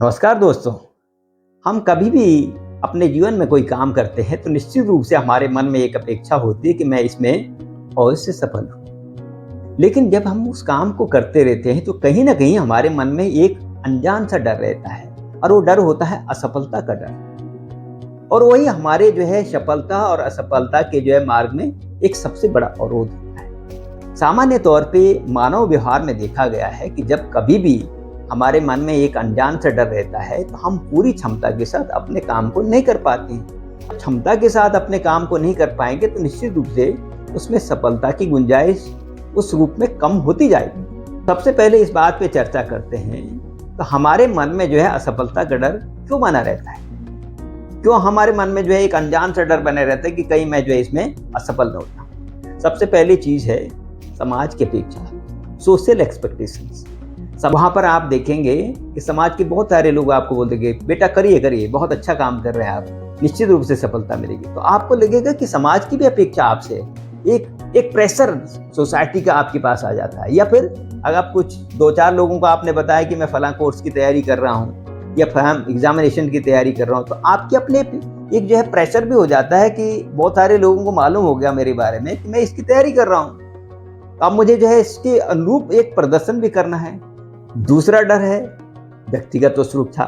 नमस्कार दोस्तों। हम कभी भी अपने जीवन में कोई काम करते हैं तो निश्चित रूप से हमारे मन में एक अपेक्षा होती है कि मैं इसमें अवश्य सफल हूँ। लेकिन जब हम उस काम को करते रहते हैं तो कहीं ना कहीं हमारे मन में एक अनजान सा डर रहता है और वो डर होता है असफलता का डर। और वही हमारे सफलता और असफलता के मार्ग में एक सबसे बड़ा अवरोध होता है। सामान्य तौर पे मानव व्यवहार में देखा गया है कि जब कभी भी हमारे मन में एक अनजान सा डर रहता है तो हम पूरी क्षमता के साथ अपने काम को नहीं कर पाते हैं। क्षमता के साथ अपने काम को नहीं कर पाएंगे तो निश्चित रूप से उसमें सफलता की गुंजाइश उस रूप में कम होती जाएगी। सबसे पहले इस बात पे चर्चा करते हैं तो हमारे मन में असफलता का डर क्यों बना रहता है। क्यों हमारे मन में एक अनजान सा डर बने रहता है कि कहीं मैं इसमें असफल न होता। सबसे पहली चीज है समाज की अपेक्षा, सोशल एक्सपेक्टेशंस। सब वहाँ पर आप देखेंगे कि समाज के बहुत सारे लोग आपको बोल देंगे बेटा करिए बहुत अच्छा काम कर रहे हैं आप, निश्चित रूप से सफलता मिलेगी। तो आपको लगेगा कि समाज की भी अपेक्षा आपसे, एक प्रेशर सोसाइटी का आपके पास आ जाता है। या फिर अगर आप कुछ दो चार लोगों को आपने बताया कि मैं फलां कोर्स की तैयारी कर रहा हूँ या फलां एग्जामिनेशन की तैयारी कर रहा हूँ, तो आपके अपने एक प्रेशर भी हो जाता है कि बहुत सारे लोगों को मालूम हो गया मेरे बारे में कि मैं इसकी तैयारी कर रहा हूँ, तो अब मुझे इसके अनुरूप एक प्रदर्शन भी करना है। दूसरा डर है व्यक्तिगत असुरक्षा।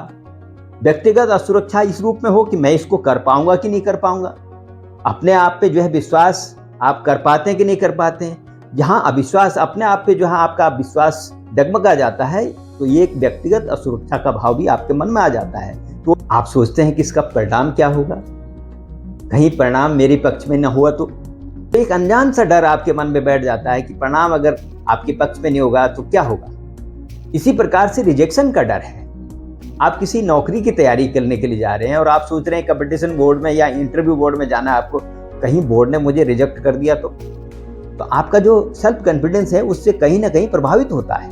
व्यक्तिगत असुरक्षा इस रूप में हो कि मैं इसको कर पाऊंगा कि नहीं कर पाऊंगा। अपने आप पे विश्वास आप कर पाते हैं कि नहीं कर पाते हैं। जहां अविश्वास अपने आप पे आपका विश्वास डगमगा जाता है तो ये एक व्यक्तिगत असुरक्षा का भाव भी आपके मन में आ जाता है। तो आप सोचते हैं कि इसका परिणाम क्या होगा, कहीं परिणाम मेरे पक्ष में न हुआ तो एक अनजान सा डर आपके मन में बैठ जाता है कि परिणाम अगर आपके पक्ष में नहीं होगा तो क्या होगा। इसी प्रकार से रिजेक्शन का डर है। आप किसी नौकरी की तैयारी करने के लिए जा रहे हैं और आप सोच रहे हैं कंपटीशन बोर्ड में या इंटरव्यू बोर्ड में जाना है आपको, कहीं बोर्ड ने मुझे रिजेक्ट कर दिया तो आपका जो सेल्फ कॉन्फिडेंस है उससे कहीं ना कहीं प्रभावित होता है।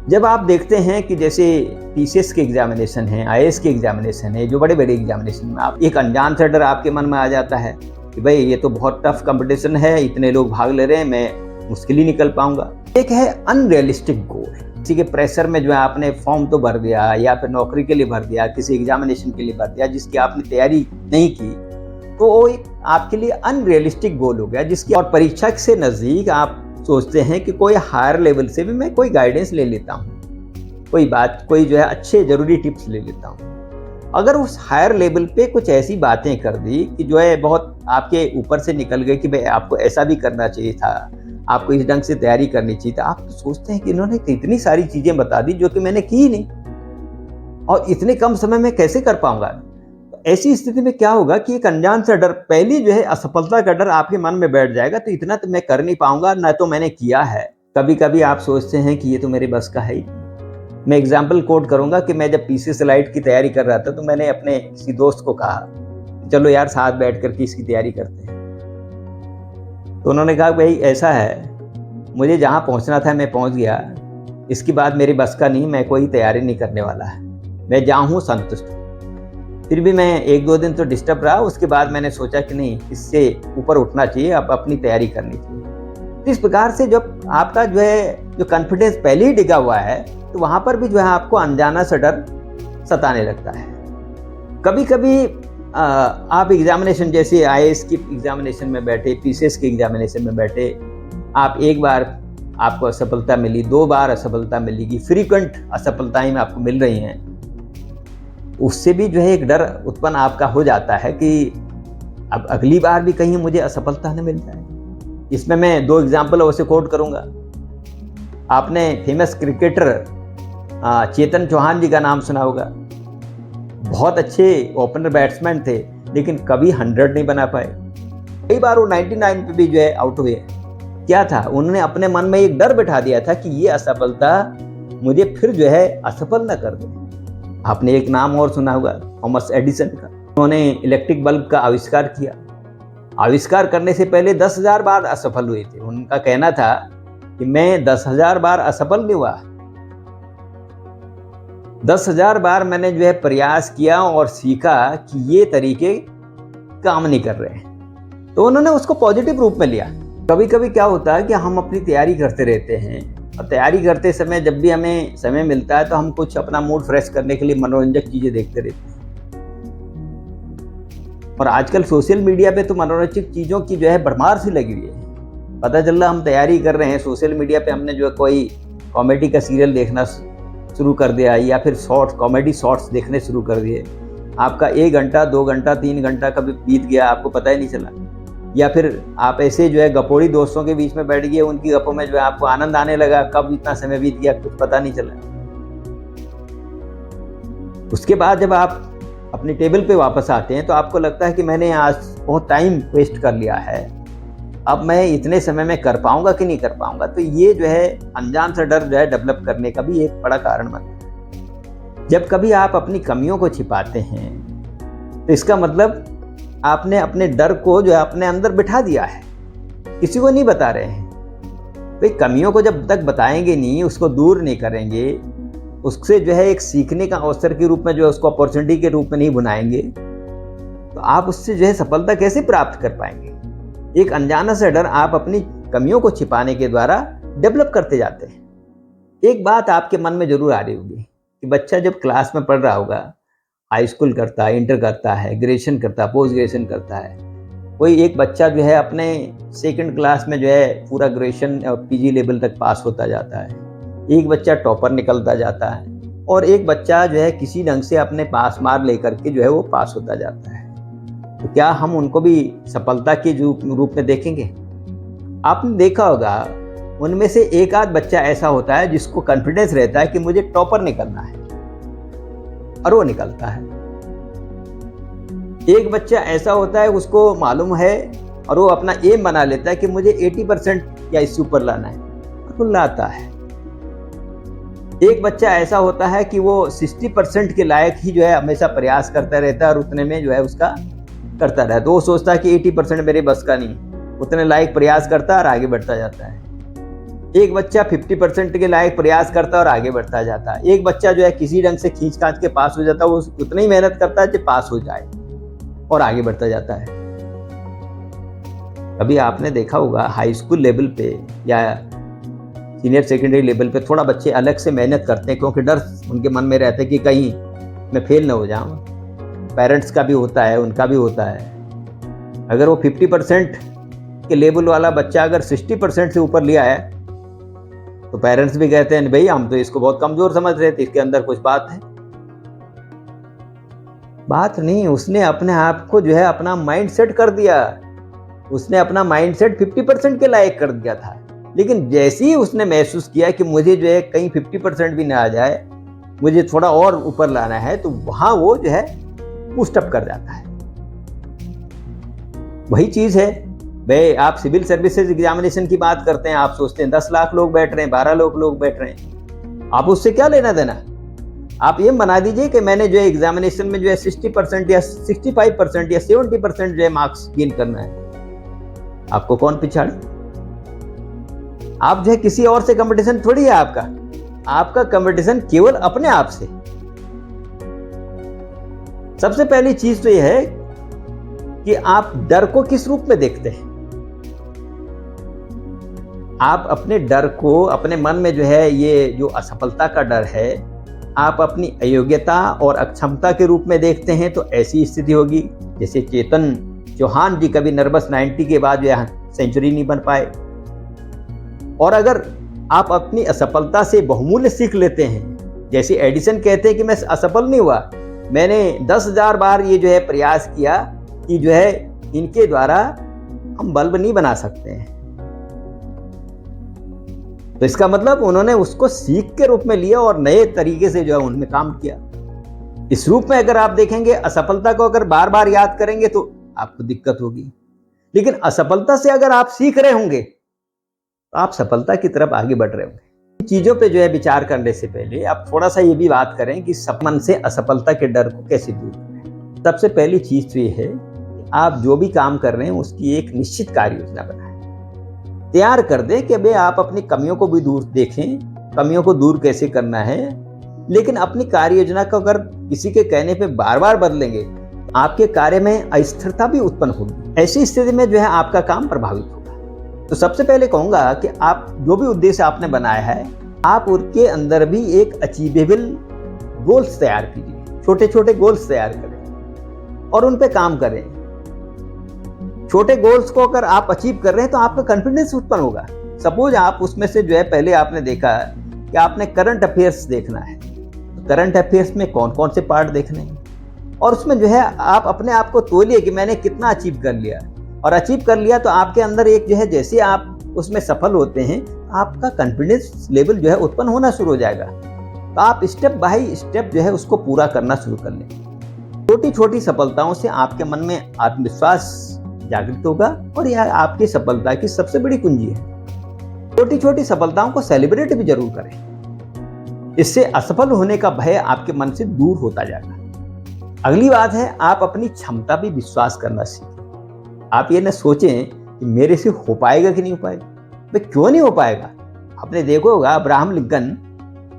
जब आप देखते हैं कि जैसे टीसीएस के एग्जामिनेशन है, आईएएस के एग्जामिनेशन है, जो बड़े बड़े एग्जामिनेशन में आप एक अनजान सा डर आपके मन में आ जाता है कि भाई ये तो बहुत टफ कंपटीशन है, इतने लोग भाग ले रहे हैं, मैं मुश्किल ही निकल पाऊंगा। एक है अनरियलिस्टिक गोल। किसी के प्रेशर में आपने फॉर्म तो भर दिया या फिर नौकरी के लिए भर दिया, किसी एग्जामिनेशन के लिए भर दिया जिसकी आपने तैयारी नहीं की, तो वो एक आपके लिए अनरियलिस्टिक गोल हो गया। जिसकी और परीक्षा से नजदीक आप सोचते हैं कि कोई हायर लेवल से भी मैं कोई गाइडेंस ले लेता हूँ, कोई अच्छे जरूरी टिप्स ले लेता हूँ। अगर उस हायर लेवल पे कुछ ऐसी बातें कर दी कि बहुत आपके ऊपर से निकल गए कि भाई आपको ऐसा भी करना चाहिए था, आपको इस ढंग से तैयारी करनी चाहिए था, आप तो सोचते हैं कि इन्होंने इतनी सारी चीजें बता दी जो कि मैंने की नहीं और इतने कम समय में कैसे कर पाऊंगा। तो ऐसी स्थिति में क्या होगा कि एक अनजान सा डर, पहली असफलता का डर आपके मन में बैठ जाएगा। तो इतना तो मैं कर नहीं पाऊंगा, ना तो मैंने किया है। कभी कभी आप सोचते हैं कि ये तो मेरे बस का है ही। मैं एग्जाम्पल कोट करूंगा कि मैं जब पीसी स्लाइड की तैयारी कर रहा था तो मैंने अपने किसी दोस्त को कहा चलो यार साथ बैठ करके इसकी तैयारी करते हैं। तो उन्होंने कहा भाई ऐसा है, मुझे जहाँ पहुँचना था मैं पहुँच गया, इसके बाद मेरे बस का नहीं, मैं कोई तैयारी नहीं करने वाला है, मैं जहाँ हूँ संतुष्ट हूँ। फिर भी मैं एक दो दिन तो डिस्टर्ब रहा, उसके बाद मैंने सोचा कि नहीं, इससे ऊपर उठना चाहिए, अब अपनी तैयारी करनी चाहिए। तो इस प्रकार से जब आपका जो कॉन्फिडेंस पहले ही डिगा हुआ है तो वहाँ पर भी आपको अनजाना सा डर सताने लगता है। कभी कभी आप एग्जामिनेशन जैसे आईएएस की एग्जामिनेशन में बैठे, पीसीएस के एग्जामिनेशन में बैठे, आप एक बार आपको असफलता मिली, दो बार असफलता मिलेगी, फ्रीक्वेंट असफलताएं आपको मिल रही हैं, उससे भी एक डर उत्पन्न आपका हो जाता है कि अब अगली बार भी कहीं मुझे असफलता न मिल जाए। इसमें मैं दो एग्जाम्पल अवश्य कोट करूंगा। आपने फेमस क्रिकेटर चेतन चौहान जी का नाम सुना होगा। बहुत अच्छे ओपनर बैट्समैन थे लेकिन कभी 100 नहीं बना पाए। कई बार वो 99 पे भी आउट हुए। क्या था, उन्होंने अपने मन में एक डर बिठा दिया था कि ये असफलता मुझे फिर असफल न कर दे। आपने एक नाम और सुना होगा थॉमस एडिसन का। उन्होंने इलेक्ट्रिक बल्ब का आविष्कार किया। आविष्कार करने से पहले 10,000 बार असफल हुए थे। उनका कहना था कि मैं 10,000 बार असफल नहीं हुआ, 10,000 बार मैंने प्रयास किया और सीखा कि ये तरीके काम नहीं कर रहे हैं। तो उन्होंने उसको पॉजिटिव रूप में लिया। कभी कभी क्या होता है कि हम अपनी तैयारी करते रहते हैं और तैयारी करते समय जब भी हमें समय मिलता है तो हम कुछ अपना मूड फ्रेश करने के लिए मनोरंजक चीज़ें देखते रहते हैं। और आजकल सोशल मीडिया पे तो मनोरंजक चीज़ों की जो है भरमार सी लगी हुई है। पता चल रहा हम तैयारी कर रहे हैं, सोशल मीडिया पे हमने जो है कोई कॉमेडी का सीरियल देखना शुरू कर दिया या फिर कॉमेडी शॉर्ट्स देखने शुरू कर दिए। आपका 1 घंटा, 2 घंटा, 3 घंटा कभी बीत गया, आपको पता ही नहीं चला। या फिर आप ऐसे जो है गपोड़ी दोस्तों के बीच में बैठ गए, उनकी गपों में जो है आपको आनंद आने लगा, कब इतना समय बीत गया कुछ पता नहीं चला। उसके बाद जब आप अपने टेबल पे वापस आते हैं तो आपको लगता है कि मैंने आज बहुत टाइम वेस्ट कर लिया है, अब मैं इतने समय में कर पाऊंगा कि नहीं कर पाऊंगा। तो ये जो है अनजान सा डर जो है डेवलप करने का भी एक बड़ा कारण बनता है। जब कभी आप अपनी कमियों को छिपाते हैं तो इसका मतलब आपने अपने डर को जो है अपने अंदर बिठा दिया है, किसी को नहीं बता रहे हैं। तो कमियों को जब तक बताएंगे नहीं, उसको दूर नहीं करेंगे, उससे जो है एक सीखने का अवसर के रूप में जो है उसको अपॉर्चुनिटी के रूप में नहीं बनाएंगे, तो आप उससे जो है सफलता कैसे प्राप्त कर पाएंगे। एक अनजाना सा डर आप अपनी कमियों को छिपाने के द्वारा डेवलप करते जाते हैं। एक बात आपके मन में जरूर आ रही होगी कि बच्चा जब क्लास में पढ़ रहा होगा, हाई स्कूल करता है, इंटर करता है, ग्रेजुएशन करता है, पोस्ट ग्रेजुएशन करता है, कोई एक बच्चा जो है अपने 2nd क्लास में जो है पूरा ग्रेजुएशन और पीजी लेवल तक पास होता जाता है, एक बच्चा टॉपर निकलता जाता है और एक बच्चा जो है किसी ढंग से अपने पास मार्क लेकर के जो है वो पास होता जाता है। तो क्या हम उनको भी सफलता के रूप में देखेंगे? आपने देखा होगा उनमें से एक आध बच्चा ऐसा होता है जिसको कॉन्फिडेंस रहता है कि मुझे टॉपर निकलना है और वो निकलता है। एक बच्चा ऐसा होता है उसको मालूम है और वो अपना एम बना लेता है कि मुझे 80% या इससे ऊपर लाना है और वो लाता है। एक बच्चा ऐसा होता है कि वो 60% के लायक ही जो है हमेशा प्रयास करता रहता है और उतने में जो है उसका करता रहता है। तो वो सोचता है कि 80% मेरे बस का नहीं, उतने लायक प्रयास करता है और आगे बढ़ता जाता है। एक बच्चा 50% के लायक प्रयास करता है और आगे बढ़ता जाता है। एक बच्चा जो है किसी ढंग से खींच खांच के पास हो जाता है, वो उतनी ही मेहनत करता है कि पास हो जाए और आगे बढ़ता जाता है। कभी आपने देखा होगा हाई स्कूल लेवल पे या सीनियर सेकेंडरी लेवल पे थोड़ा बच्चे अलग से मेहनत करते हैं क्योंकि डर उनके मन में रहता है कि कहीं मैं फेल ना हो जाऊं। पेरेंट्स का भी होता है, उनका भी होता है। अगर वो 50% के लेवल वाला बच्चा अगर 60% से ऊपर लिया है तो पेरेंट्स भी कहते हैं भाई हम तो इसको बहुत कमजोर समझ रहे थे, इसके अंदर कुछ बात है। बात नहीं, उसने अपने आप को जो है अपना माइंड सेट कर दिया, उसने अपना माइंड सेट 50% के लायक कर दिया था। लेकिन जैसे ही उसने महसूस किया कि मुझे जो है कहीं 50% भी ना आ जाए, मुझे थोड़ा और ऊपर लाना है, तो वहां वो जो है पुस्टअप कर जाता है। वही चीज है भाई, आप सिविल सर्विसेज एग्जामिनेशन की बात करते हैं, आप सोचते हैं 10 लाख लोग बैठ रहे हैं, 12 लोग बैठ रहे हैं, आप उससे क्या लेना देना। आप ये बना दीजिए कि मैंने जो है एग्जामिनेशन में जो है 60% या 65% या 70% जो है मार्क्स गेन करना है। आपको कौन पिछाड़े? आप जो है किसी और से कंपटीशन थोड़ी है आपका कंपटीशन केवल अपने आप से। सबसे पहली चीज तो यह है कि आप डर को किस रूप में देखते हैं। आप अपने डर को, अपने मन में जो है ये जो असफलता का डर है, आप अपनी अयोग्यता और अक्षमता के रूप में देखते हैं तो ऐसी स्थिति होगी जैसे चेतन चौहान जी कभी नर्वस 90 के बाद जो सेंचुरी नहीं बन पाए। और अगर आप अपनी असफलता से बहुमूल्य सीख लेते हैं, जैसे एडिसन कहते हैं कि मैं असफल नहीं हुआ, मैंने 10,000 बार ये जो है प्रयास किया कि जो है इनके द्वारा हम बल्ब नहीं बना सकते हैं। तो इसका मतलब उन्होंने उसको सीख के रूप में लिया और नए तरीके से जो है उनमें काम किया। इस रूप में अगर आप देखेंगे, असफलता को अगर बार बार याद करेंगे तो आपको दिक्कत होगी, लेकिन असफलता से अगर आप सीख रहे होंगे तो आप सफलता की तरफ आगे बढ़ रहे होंगे। चीजों पे जो है विचार करने से पहले आप थोड़ा सा ये भी बात करें कि मन से असफलता के डर को कैसे दूर करें। सबसे पहली चीज तो ये है कि आप जो भी काम कर रहे हैं उसकी एक निश्चित कार्य योजना बनाएं, तैयार कर दें कि भाई आप अपनी कमियों को भी दूर देखें, कमियों को दूर कैसे करना है। लेकिन अपनी कार्य योजना को अगर किसी के कहने पे बार बार बदलेंगे, आपके कार्य में अस्थिरता भी उत्पन्न होगी। ऐसी स्थिति में जो है आपका काम प्रभावित होगा। तो सबसे पहले कहूँगा कि आप जो भी उद्देश्य आपने बनाया है, आप उनके अंदर भी एक अचीवेबल गोल्स तैयार कीजिए। छोटे छोटे गोल्स तैयार करें और उन पे काम करें। छोटे गोल्स को अगर आप अचीव कर रहे हैं तो आपका कॉन्फिडेंस उत्पन्न होगा। सपोज आप उसमें से जो है, पहले आपने देखा कि आपने करंट अफेयर्स देखना है, तो करंट अफेयर्स में कौन कौन से पार्ट देखने हैं और उसमें जो है आप अपने आप को तोलिए कि मैंने कितना अचीव कर लिया। और अचीव कर लिया तो आपके अंदर एक जो है, जैसे आप उसमें सफल होते हैं आपका कॉन्फिडेंस लेवल जो है उत्पन्न होना शुरू हो जाएगा। तो आप स्टेप बाय स्टेप जो है उसको पूरा करना शुरू कर लें। छोटी छोटी सफलताओं से आपके मन में आत्मविश्वास जागृत होगा और यह आपकी सफलता की सबसे बड़ी कुंजी है। छोटी छोटी सफलताओं को सेलिब्रेट भी जरूर करें, इससे असफल होने का भय आपके मन से दूर होता जाएगा। अगली बात है, आप अपनी क्षमता पे विश्वास करना सीखें। आप ये न सोचें कि मेरे से हो पाएगा कि नहीं हो पाएगा। भाई क्यों नहीं हो पाएगा? आपने देखा होगा अब्राहम लिंकन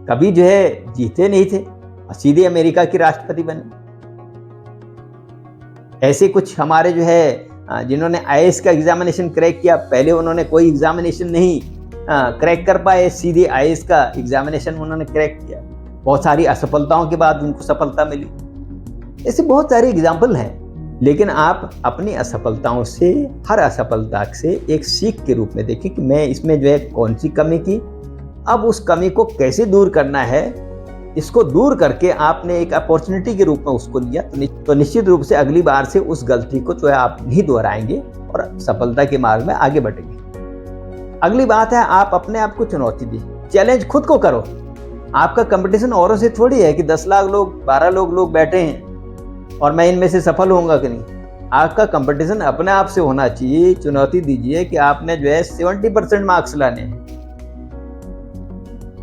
कभी जो है जीते नहीं थे और सीधे अमेरिका के राष्ट्रपति बने। ऐसे कुछ हमारे जो है जिन्होंने आईएएस का एग्जामिनेशन क्रैक किया, पहले उन्होंने कोई एग्जामिनेशन नहीं क्रैक कर पाए, सीधे आईएएस का एग्जामिनेशन उन्होंने क्रैक किया। बहुत सारी असफलताओं के बाद उनको सफलता मिली। ऐसे बहुत सारे एग्जाम्पल हैं। लेकिन आप अपनी असफलताओं से, हर असफलता से एक सीख के रूप में देखें कि मैं इसमें जो है कौन सी कमी की, अब उस कमी को कैसे दूर करना है। इसको दूर करके आपने एक अपॉर्चुनिटी के रूप में उसको लिया तो निश्चित रूप से अगली बार से उस गलती को जो है आप नहीं दोहराएंगे और सफलता के मार्ग में आगे बढ़ेंगे। अगली बात है, आप अपने आप को चुनौती दी, चैलेंज खुद को करो। आपका कंपटीशन औरों से थोड़ी है कि 10 लाख लोग, 12 लोग बैठे हैं और मैं इनमें से सफल होऊंगा कि नहीं। आपका कंपटीशन अपने आप से होना चाहिए। चुनौती दीजिए कि आपने जो है 70% मार्क्स लाने हैं।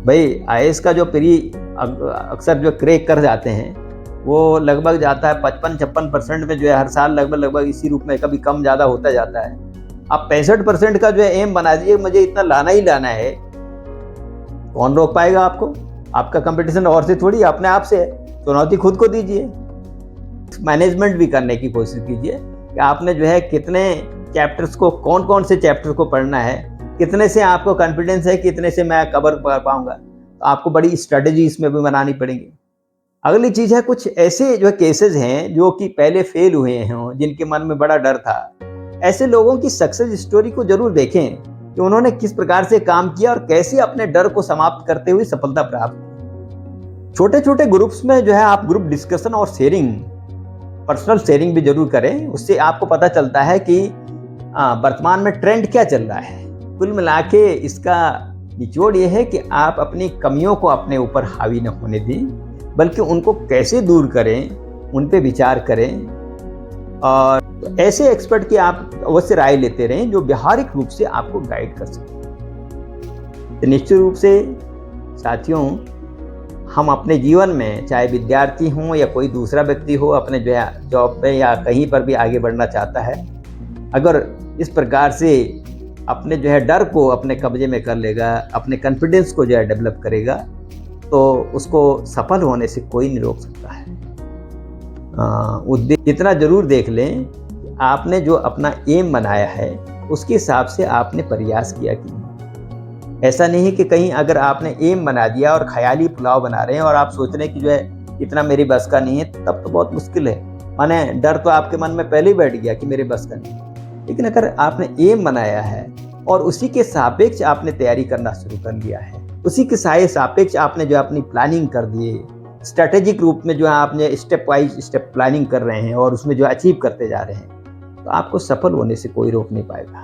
भाई आईएएस का जो प्री अक्सर जो क्रैक कर जाते हैं वो लगभग जाता है 55-56% में, जो है हर साल लगभग इसी रूप में, कभी कम ज़्यादा होता जाता है। आप 65% का जो है एम बना दीजिए, मुझे इतना लाना ही लाना है। कौन रोक पाएगा आपको? आपका कंपटीशन और से थोड़ी, अपने आप से है। चुनौती खुद को दीजिए। मैनेजमेंट भी करने की कोशिश कीजिए कि आपने जो है कितने चैप्टर्स को, कौन कौन से चैप्टर को पढ़ना है, कितने से आपको कॉन्फिडेंस है, कितने से मैं कवर कर पाऊंगा। तो आपको बड़ी स्ट्रेटेजी इसमें भी बनानी पड़ेगी। अगली चीज़ है, कुछ ऐसे जो केसेस हैं जो कि पहले फेल हुए हैं, जिनके मन में बड़ा डर था। ऐसे लोगों की सक्सेस स्टोरी को जरूर देखें कि उन्होंने किस प्रकार से काम किया और कैसे अपने डर को समाप्त करते हुए सफलता प्राप्त की। छोटे छोटे ग्रुप्स में जो है आप ग्रुप डिस्कशन और शेयरिंग, पर्सनल शेयरिंग भी जरूर करें। उससे आपको पता चलता है कि वर्तमान में ट्रेंड क्या चल रहा है। कुल मिला के इसका निचोड़ ये है कि आप अपनी कमियों को अपने ऊपर हावी न होने दें, बल्कि उनको कैसे दूर करें उन पे विचार करें। और ऐसे एक्सपर्ट की आप अवश्य राय लेते रहें जो व्यावहारिक रूप से आपको गाइड कर सकें। तो निश्चित रूप से साथियों, हम अपने जीवन में, चाहे विद्यार्थी हों या कोई दूसरा व्यक्ति हो, अपने जो है जॉब पे या कहीं पर भी आगे बढ़ना चाहता है, अगर इस प्रकार से अपने जो है डर को अपने कब्जे में कर लेगा, अपने कॉन्फिडेंस को जो है डेवलप करेगा, तो उसको सफल होने से कोई नहीं रोक सकता है। उद्देश्य इतना जरूर देख लें, आपने जो अपना एम बनाया है उसके हिसाब से आपने प्रयास किया कि नहीं। ऐसा नहीं है कि कहीं अगर आपने एम बना दिया और ख्याली पुलाव बना रहे हैं और आप सोच रहे हैं कि जो है इतना मेरी बस का नहीं है, तब तो बहुत मुश्किल है। माने डर तो आपके मन में पहले ही बैठ गया कि मेरे बस का नहीं है। लेकिन अगर आपने एम बनाया है और उसी के सापेक्ष आपने तैयारी करना शुरू कर लिया है, उसी के सापेक्ष आपने जो अपनी प्लानिंग कर दिए, स्ट्रेटेजिक रूप में जो है आपने स्टेप वाइज स्टेप प्लानिंग कर रहे हैं और उसमें जो अचीव करते जा रहे हैं, तो आपको सफल होने से कोई रोक नहीं पाएगा।